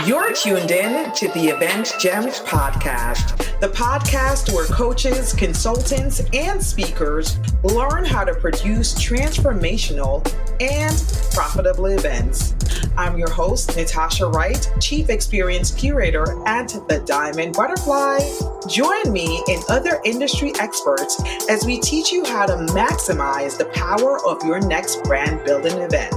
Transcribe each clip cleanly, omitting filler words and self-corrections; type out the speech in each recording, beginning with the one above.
You're tuned in to the Event Gems podcast, the podcast where coaches, consultants, and speakers learn how to produce transformational and profitable events. I'm your host, Natasha Wright, Chief Experience Curator at the Diamond Butterfly. Join me and other industry experts as we teach you how to maximize the power of your next brand building event.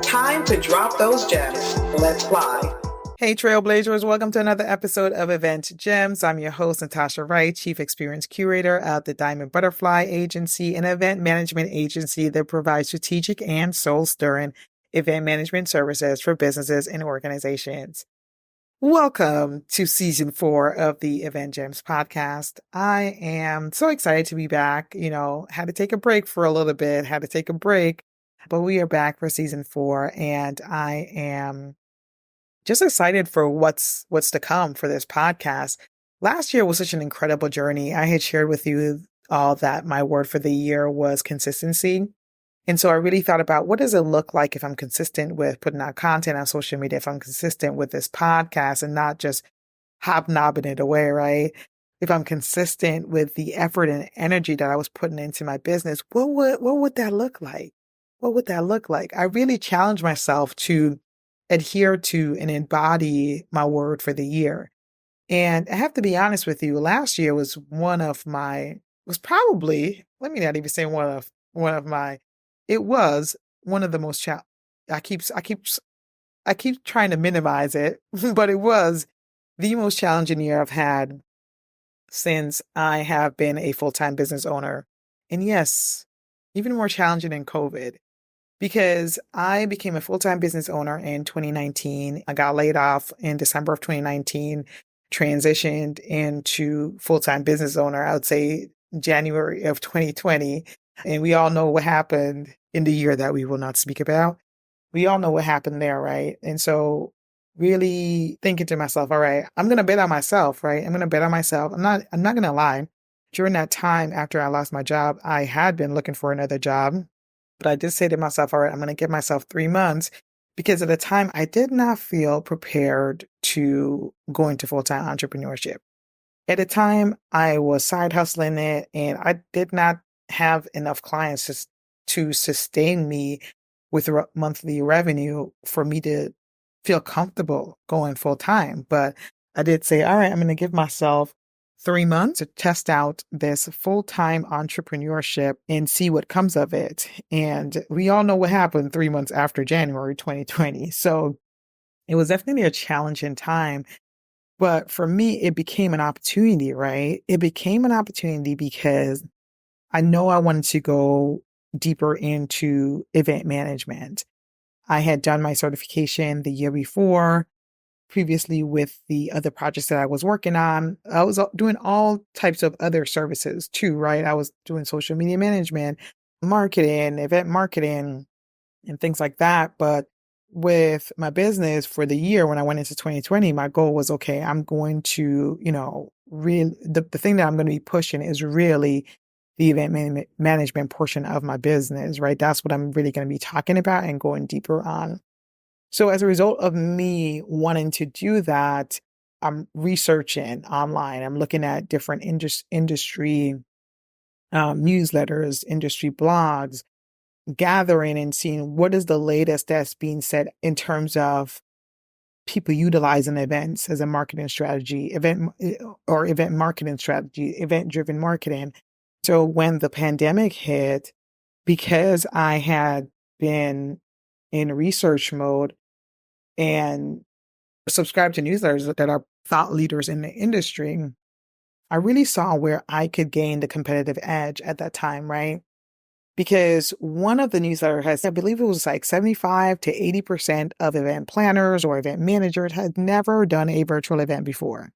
Time to drop those gems. Let's fly. Hey Trailblazers, welcome to another episode of Event Gems. I'm your host, Natasha Wright, Chief Experience Curator at the Diamond Butterfly Agency, an event management agency that provides strategic and soul-stirring event management services for businesses and organizations. Welcome to Season 4 of the Event Gems podcast. I am so excited to be back. Had to take a break for a little bit, but we are back for Season 4, and I am just excited for what's to come for this podcast. Last year was such an incredible journey. I had shared with you all that my word for the year was consistency. And so I really thought about what does it look like if I'm consistent with putting out content on social media, if I'm consistent with this podcast and not just hobnobbing it away, right? If I'm consistent with the effort and energy that I was putting into my business, what would that look like? What would that look like? I really challenged myself to adhere to and embody my word for the year. And I have to be honest with you, last year was probably, let me not even say it was one of the most I keep trying to minimize it, but it was the most challenging year I've had since I have been a full-time business owner. And yes, even more challenging than COVID. Because I became a full-time business owner in 2019. I got laid off in December of 2019, transitioned into full-time business owner, I would say January of 2020. And we all know what happened in the year that we will not speak about. We all know what happened there, right? And so really thinking to myself, all right, I'm going to bet on myself, right? I'm going to bet on myself. I'm not going to lie. During that time after I lost my job, I had been looking for another job. But I did say to myself, all right, I'm going to give myself 3 months because at the time I did not feel prepared to go into full-time entrepreneurship. At the time I was side hustling it and I did not have enough clients to sustain me with monthly revenue for me to feel comfortable going full-time. But I did say, all right, I'm going to give myself 3 months to test out this full-time entrepreneurship and see what comes of it. And we all know what happened 3 months after January 2020. So it was definitely a challenging time. But for me, it became an opportunity, right? It became an opportunity because I know I wanted to go deeper into event management. I had done my certification the year before. Previously with the other projects that I was working on, I was doing all types of other services too, right? I was doing social media management, marketing, event marketing, and things like that. But with my business for the year, when I went into 2020, my goal was, okay, I'm going to, the thing that I'm going to be pushing is really the event management portion of my business, right? That's what I'm really going to be talking about and going deeper on. So as a result of me wanting to do that, I'm researching online. I'm looking at different industry newsletters, industry blogs, gathering and seeing what is the latest that's being said in terms of people utilizing events as a marketing strategy, event-driven marketing. So when the pandemic hit, because I had been in research mode, and subscribe to newsletters that are thought leaders in the industry, I really saw where I could gain the competitive edge at that time, right? Because one of the newsletters has, I believe it was like 75 to 80% of event planners or event managers had never done a virtual event before.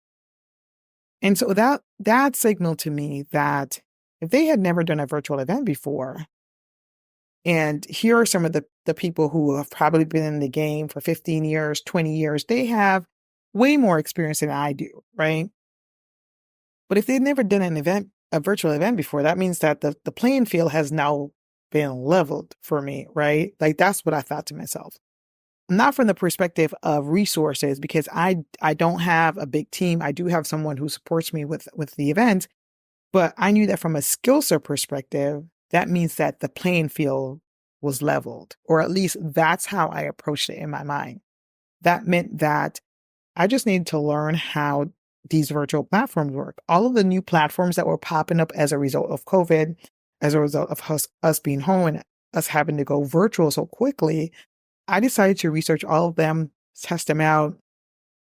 And so that signaled to me that if they had never done a virtual event before, and here are some of the people who have probably been in the game for 15 years, 20 years. They have way more experience than I do, right? But if they've never done a virtual event before, that means that the playing field has now been leveled for me, right? Like that's what I thought to myself. not from the perspective of resources, because I don't have a big team. I do have someone who supports me with the event, but I knew that from a skill set perspective, that means that the playing field was leveled, or at least that's how I approached it in my mind. That meant that I just needed to learn how these virtual platforms work. All of the new platforms that were popping up as a result of COVID, as a result of us being home and us having to go virtual so quickly, I decided to research all of them, test them out,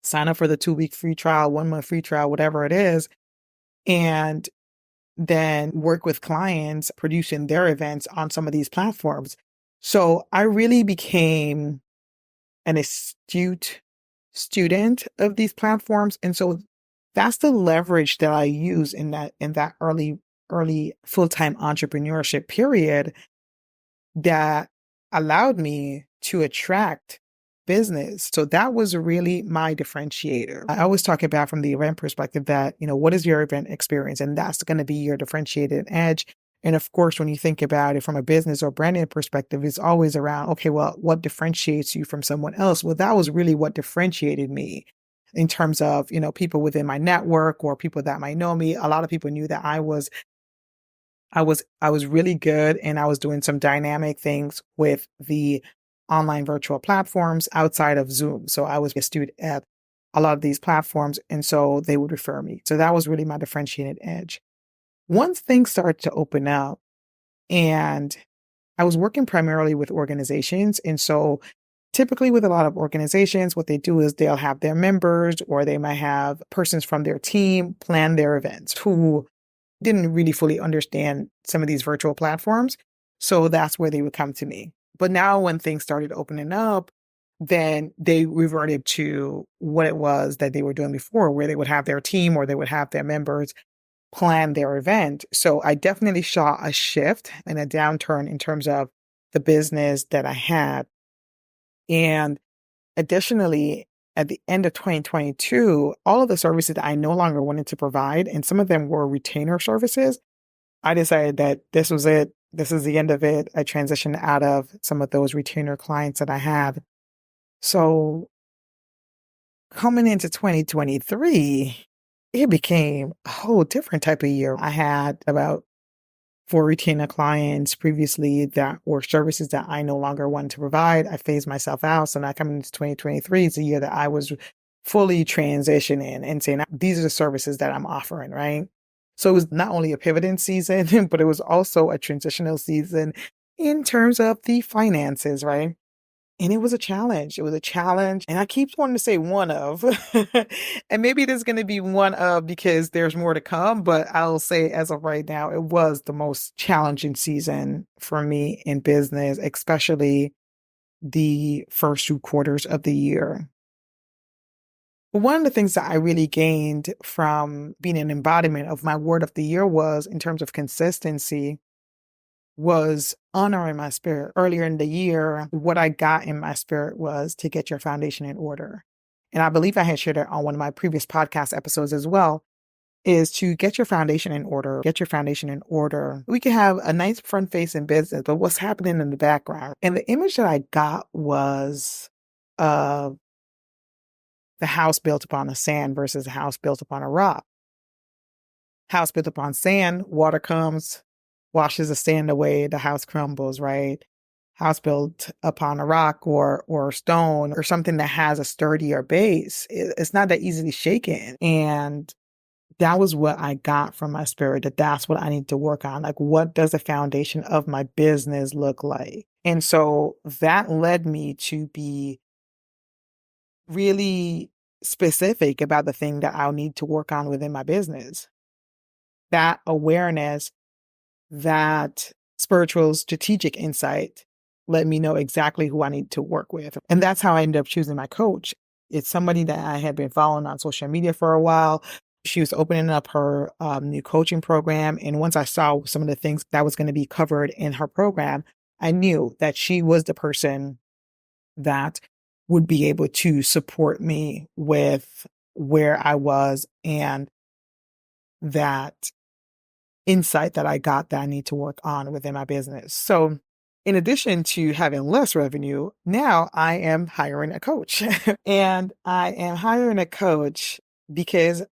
sign up for the 2-week free trial, 1-month free trial, whatever it is, and then work with clients producing their events on some of these platforms. So I really became an astute student of these platforms. And so that's the leverage that I use in that early full-time entrepreneurship period that allowed me to attract business. So that was really my differentiator. I always talk about from the event perspective that, what is your event experience? And that's going to be your differentiated edge. And of course, when you think about it from a business or branding perspective, it's always around, okay, well, what differentiates you from someone else? Well, that was really what differentiated me in terms of, people within my network or people that might know me. A lot of people knew that I was really good, and I was doing some dynamic things with the online virtual platforms outside of Zoom. So I was a student at a lot of these platforms, and so they would refer me. So that was really my differentiated edge. Once things started to open up, and I was working primarily with organizations, and so typically with a lot of organizations, what they do is they'll have their members, or they might have persons from their team plan their events who didn't really fully understand some of these virtual platforms. So that's where they would come to me. But now when things started opening up, then they reverted to what it was that they were doing before, where they would have their team or they would have their members plan their event. So I definitely saw a shift and a downturn in terms of the business that I had. And additionally, at the end of 2022, all of the services that I no longer wanted to provide, and some of them were retainer services, I decided that this was it. This is the end of it. I transitioned out of some of those retainer clients that I had. So coming into 2023, it became a whole different type of year. I had about 4 retainer clients previously that were services that I no longer wanted to provide. I phased myself out. So now coming into 2023, it's a year that I was fully transitioning and saying, these are the services that I'm offering, right? So it was not only a pivoting season, but it was also a transitional season in terms of the finances, right? And it was a challenge. It was a challenge. And I keep wanting to say one of, and maybe it is going to be one of because there's more to come, but I'll say as of right now, it was the most challenging season for me in business, especially the first 2 quarters of the year. One of the things that I really gained from being an embodiment of my word of the year was in terms of consistency was honoring my spirit. Earlier in the year, what I got in my spirit was to get your foundation in order. And I believe I had shared it on one of my previous podcast episodes as well, is to get your foundation in order. Get your foundation in order. We can have a nice front face in business, but what's happening in the background? And the image that I got was the house built upon a sand versus a house built upon a rock. House built upon sand, water comes, washes the sand away, the house crumbles, right? House built upon a rock or stone or something that has a sturdier base, it's not that easily shaken. And that was what I got from my spirit, that's what I need to work on. Like, what does the foundation of my business look like? And so that led me to be really specific about the thing that I'll need to work on within my business. That awareness, that spiritual strategic insight let me know exactly who I need to work with. And that's how I ended up choosing my coach. It's somebody that I had been following on social media for a while. She was opening up her new coaching program. And once I saw some of the things that was going to be covered in her program, I knew that she was the person that would be able to support me with where I was and that insight that I got that I need to work on within my business. So in addition to having less revenue, now I am hiring a coach. And I am hiring a coach because it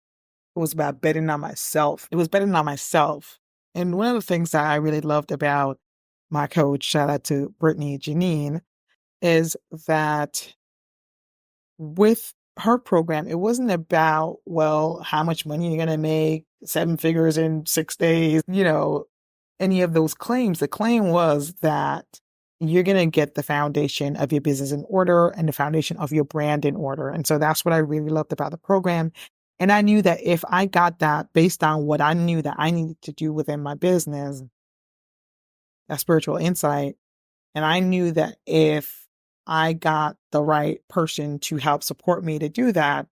was about betting on myself. It was betting on myself. And one of the things that I really loved about my coach, shout out to Brittany Janine, is that with her program, it wasn't about, well, how much money you're going to make, 7 figures in 6 days, any of those claims. The claim was that you're going to get the foundation of your business in order and the foundation of your brand in order. And so that's what I really loved about the program. And I knew that if I got that based on what I knew that I needed to do within my business, that spiritual insight, and I knew that if I got the right person to help support me to do that,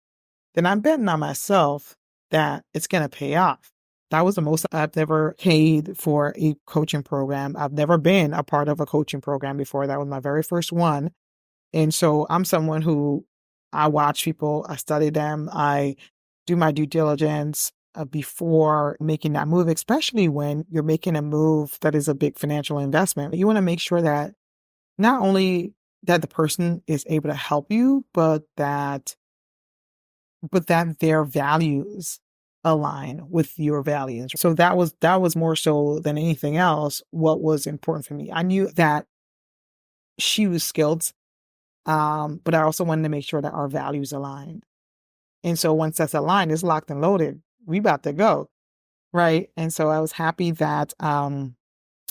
then I'm betting on myself that it's going to pay off. That was the most I've ever paid for a coaching program. I've never been a part of a coaching program before. That was my very first one. And so I'm someone who I watch people, I study them, I do my due diligence before making that move, especially when you're making a move that is a big financial investment. You want to make sure that not only that the person is able to help you, but that their values align with your values. So that was more so than anything else what was important for me. I knew that she was skilled, but I also wanted to make sure that our values aligned. And so once that's aligned, it's locked and loaded. We about to go, right? And so I was happy that I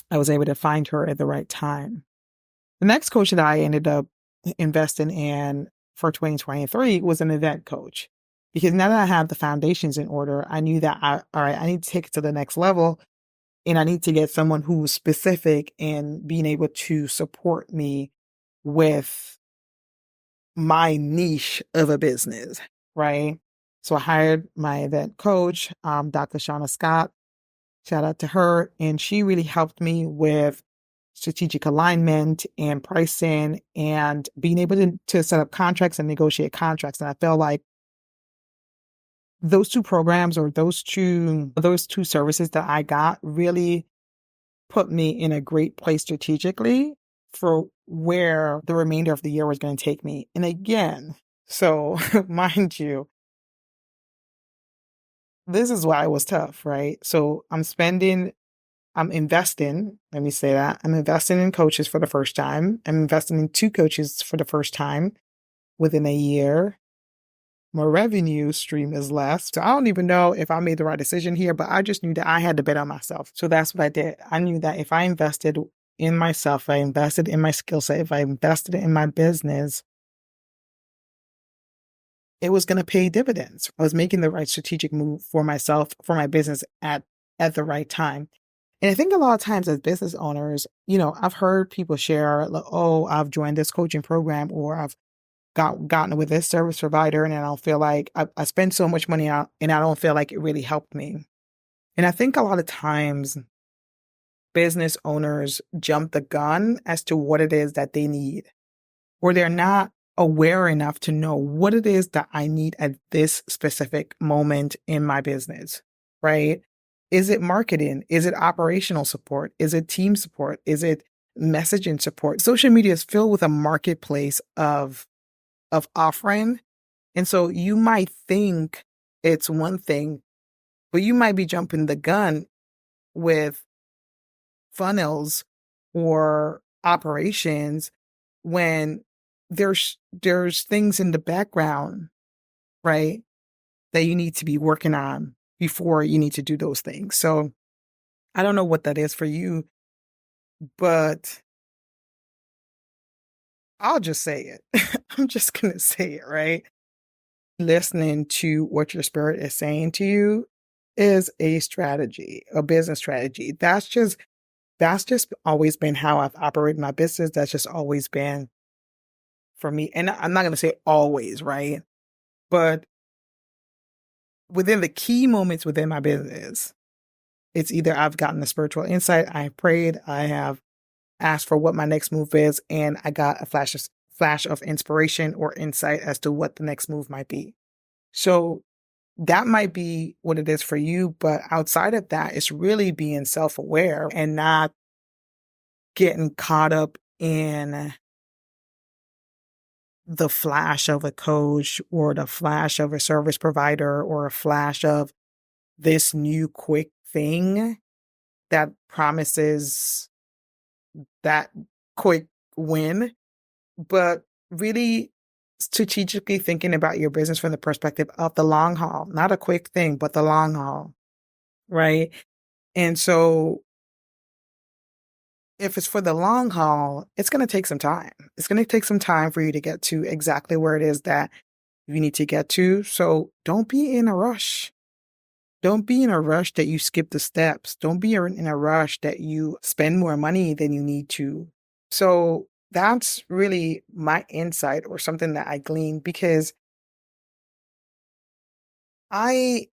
was able to find her at the right time. The next coach that I ended up investing in for 2023 was an event coach. Because now that I have the foundations in order, I knew that I need to take it to the next level, and I need to get someone who's specific in being able to support me with my niche of a business, right? So I hired my event coach, Dr. Shauna Scott. Shout out to her. And she really helped me with strategic alignment and pricing and being able to set up contracts and negotiate contracts. And I felt like those two programs or those two services that I got really put me in a great place strategically for where the remainder of the year was going to take me. And again, so mind you, this is why it was tough, right? So I'm investing, let me say that. I'm investing in coaches for the first time. I'm investing in 2 coaches for the first time within a year. My revenue stream is less. So I don't even know if I made the right decision here, but I just knew that I had to bet on myself. So that's what I did. I knew that if I invested in myself, if I invested in my skill set, if I invested in my business, it was going to pay dividends. I was making the right strategic move for myself, for my business at the right time. And I think a lot of times as business owners, I've heard people share, like, oh, I've joined this coaching program, or I've gotten with this service provider, and I don't feel like I spend so much money out, and I don't feel like it really helped me. And I think a lot of times business owners jump the gun as to what it is that they need, or they're not aware enough to know what it is that I need at this specific moment in my business, right? Is it marketing? Is it operational support? Is it team support? Is it messaging support? Social media is filled with a marketplace of offering. And so you might think it's one thing, but you might be jumping the gun with funnels or operations when there's things in the background, right, that you need to be working on before you need to do those things. So I don't know what that is for you, but I'll just say it. I'm just going to say it, right? Listening to what your spirit is saying to you is a strategy, a business strategy. That's just always been how I've operated my business. That's just always been for me. And I'm not going to say always, right? But within the key moments within my business, it's either I've gotten a spiritual insight, I have prayed, I have asked for what my next move is, and I got a flash of inspiration or insight as to what the next move might be. So that might be what it is for you, but outside of that, it's really being self-aware and not getting caught up in the flash of a coach or the flash of a service provider or a flash of this new quick thing that promises that quick win, but really strategically thinking about your business from the perspective of the long haul, not a quick thing, but the long haul, right? And so if it's for the long haul, it's going to take some time. It's going to take some time for you to get to exactly where it is that you need to get to. So don't be in a rush. Don't be in a rush that you skip the steps. Don't be in a rush that you spend more money than you need to. So that's really my insight or something that I gleaned because I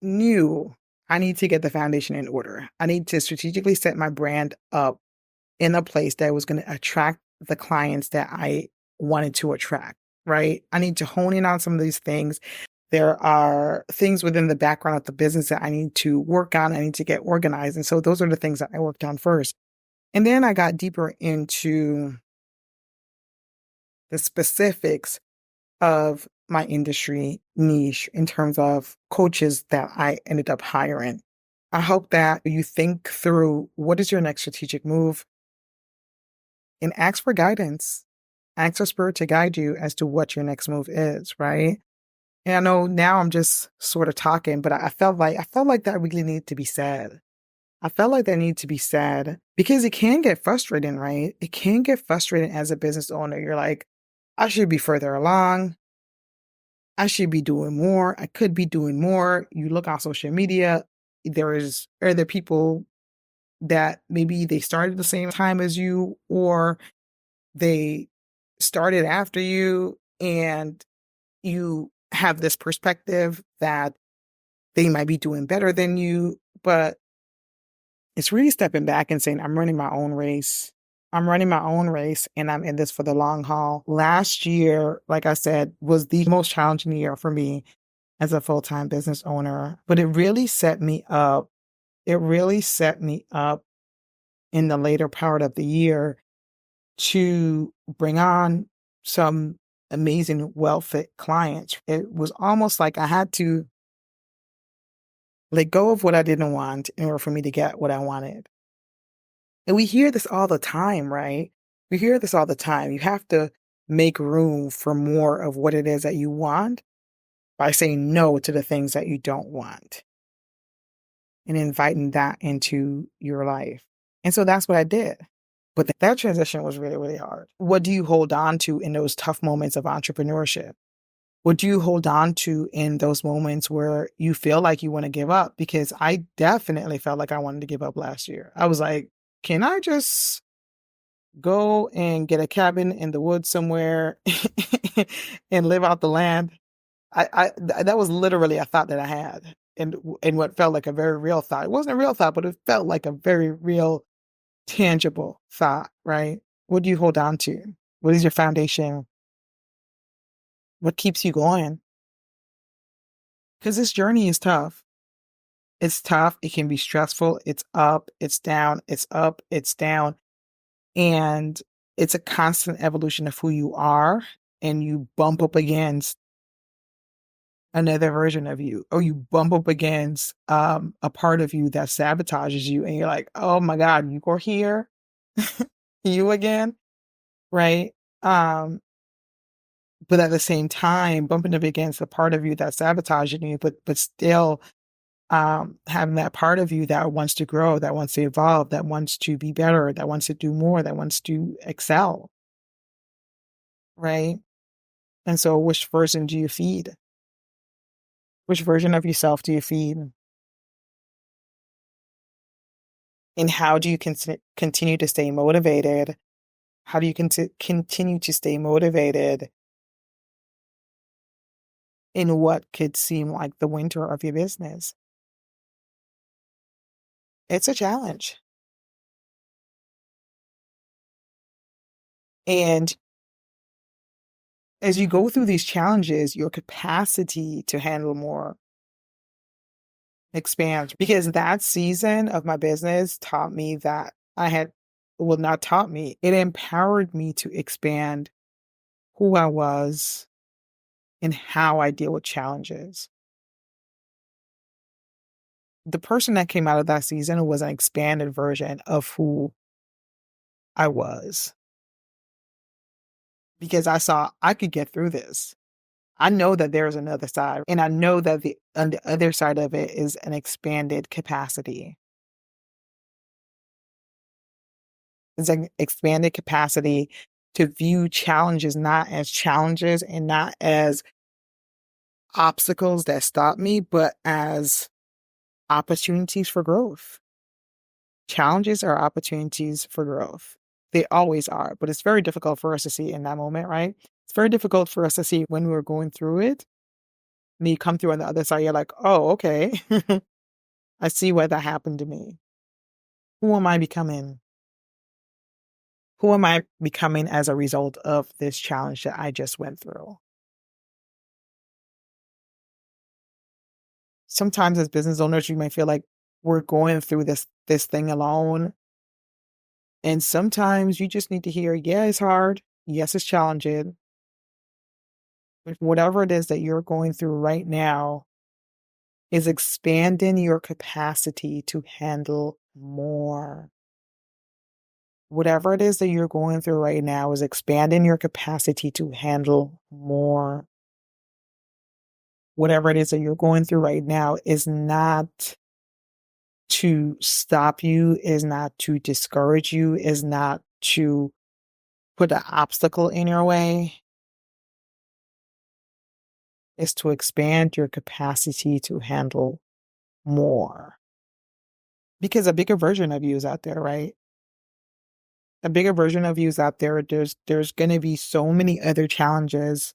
knew I need to get the foundation in order. I need to strategically set my brand up in a place that was going to attract the clients that I wanted to attract, right? I need to hone in on some of these things. There are things within the background of the business that I need to work on. I need to get organized. And so those are the things that I worked on first. And then I got deeper into the specifics of my industry niche in terms of coaches that I ended up hiring. I hope that you think through what is your next strategic move and ask for guidance. Ask your spirit to guide you as to what your next move is, right? And I know now I'm just sort of talking, but I felt like that really needed to be said. I felt like that needed to be said because it can get frustrating, right? It can get frustrating as a business owner. You're like, I should be further along. I should be doing more. I could be doing more. You look on social media, there is other people that maybe they started the same time as you or they started after you and you have this perspective that they might be doing better than you, but it's really stepping back and saying, I'm running my own race. I'm running my own race and I'm in this for the long haul. Last year, like I said, was the most challenging year for me as a full-time business owner, but it really set me up. It really set me up in the later part of the year to bring on some amazing, well-fit clients. It was almost like I had to let go of what I didn't want in order for me to get what I wanted. And we hear this all the time, right? We hear this all the time. You have to make room for more of what it is that you want by saying no to the things that you don't want and inviting that into your life. And so that's what I did. But that transition was really, really hard. What do you hold on to in those tough moments of entrepreneurship? What do you hold on to in those moments where you feel like you want to give up? Because I definitely felt like I wanted to give up last year. I was like, can I just go and get a cabin in the woods somewhere and live out the land? That was literally a thought that I had and what felt like a very real thought. It wasn't a real thought, but it felt like a very real, tangible thought, right? What do you hold on to? What is your foundation? What keeps you going? Because this journey is tough. It's tough. It can be stressful. It's up, it's down, it's up, it's down. And it's a constant evolution of who you are. And you bump up against another version of you, or you bump up against a part of you that sabotages you. And you're like, oh my God, you go here, you again, right? But at the same time, bumping up against a part of you that's sabotaging you, but still having that part of you that wants to grow, that wants to evolve, that wants to be better, that wants to do more, that wants to excel, right? And so which version do you feed? Which version of yourself do you feed? And how do you continue to stay motivated? How do you continue to stay motivated in what could seem like the winter of your business? It's a challenge. And as you go through these challenges, your capacity to handle more expands because that season of my business taught me that I had well, not taught me, it empowered me to expand who I was and how I deal with challenges. The person that came out of that season was an expanded version of who I was because I saw I could get through this. I know that there's another side, and I know that on the other side of it is an expanded capacity. It's an expanded capacity to view challenges not as challenges and not as obstacles that stop me, but as opportunities for growth. Challenges are opportunities for growth. They always are, but it's very difficult for us to see in that moment, right? It's very difficult for us to see when we're going through it. And you come through on the other side, you're like, oh, okay. I see why that happened to me. Who am I becoming? Who am I becoming as a result of this challenge that I just went through? Sometimes as business owners, you might feel like we're going through this thing alone. And sometimes you just need to hear, yeah, it's hard. Yes, it's challenging. But whatever it is that you're going through right now is expanding your capacity to handle more. Whatever it is that you're going through right now is expanding your capacity to handle more. Whatever it is that you're going through right now is not to stop you, is not to discourage you, is not to put an obstacle in your way. Is to expand your capacity to handle more. Because a bigger version of you is out there, right? A bigger version of you is out there. There's going to be so many other challenges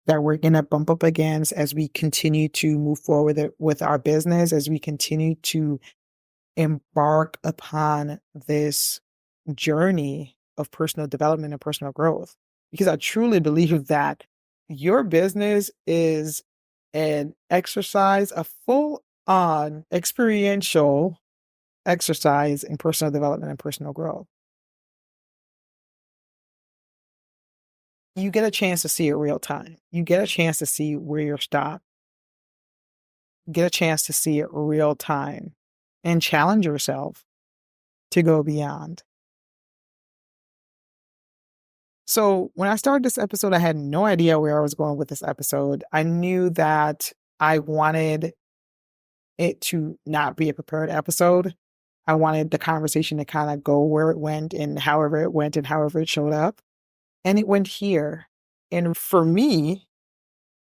that we're going to bump up against as we continue to move forward with our business, as we continue to embark upon this journey of personal development and personal growth. Because I truly believe that your business is an exercise, a full-on experiential exercise in personal development and personal growth. You get a chance to see it real time. You get a chance to see where you're stopped. Get a chance to see it real time and challenge yourself to go beyond. So when I started this episode, I had no idea where I was going with this episode. I knew that I wanted it to not be a prepared episode. I wanted the conversation to kind of go where it went and however it went and however it showed up. And it went here. And for me,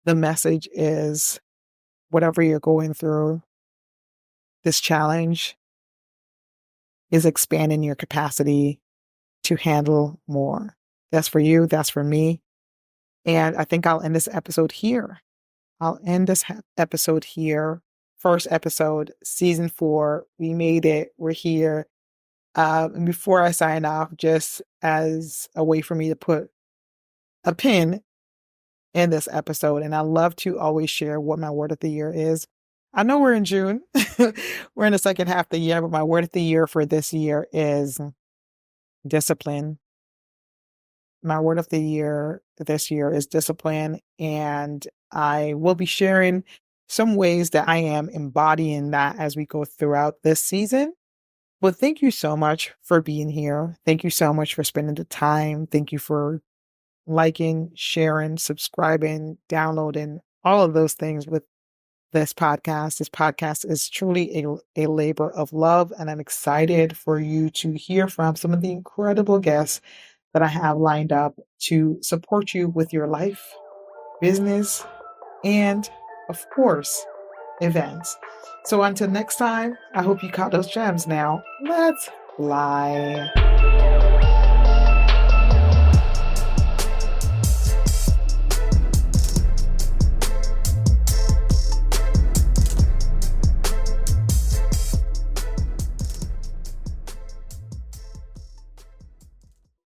the message is whatever you're going through, this challenge is expanding your capacity to handle more. That's for you. That's for me. And I think I'll end this episode here. I'll end this episode here. First episode, season 4. We made it. We're here. And before I sign off, just as a way for me to put a pin in this episode, and I love to always share what my word of the year is. I know we're in June. We're in the second half of the year, but my word of the year for this year is discipline. My word of the year this year is discipline, and I will be sharing some ways that I am embodying that as we go throughout this season. Well, thank you so much for being here. Thank you so much for spending the time. Thank you for liking, sharing, subscribing, downloading, all of those things with this podcast. This podcast is truly a labor of love, and I'm excited for you to hear from some of the incredible guests that I have lined up to support you with your life, business, and of course, events. So until next time, I hope you caught those gems now. Let's fly.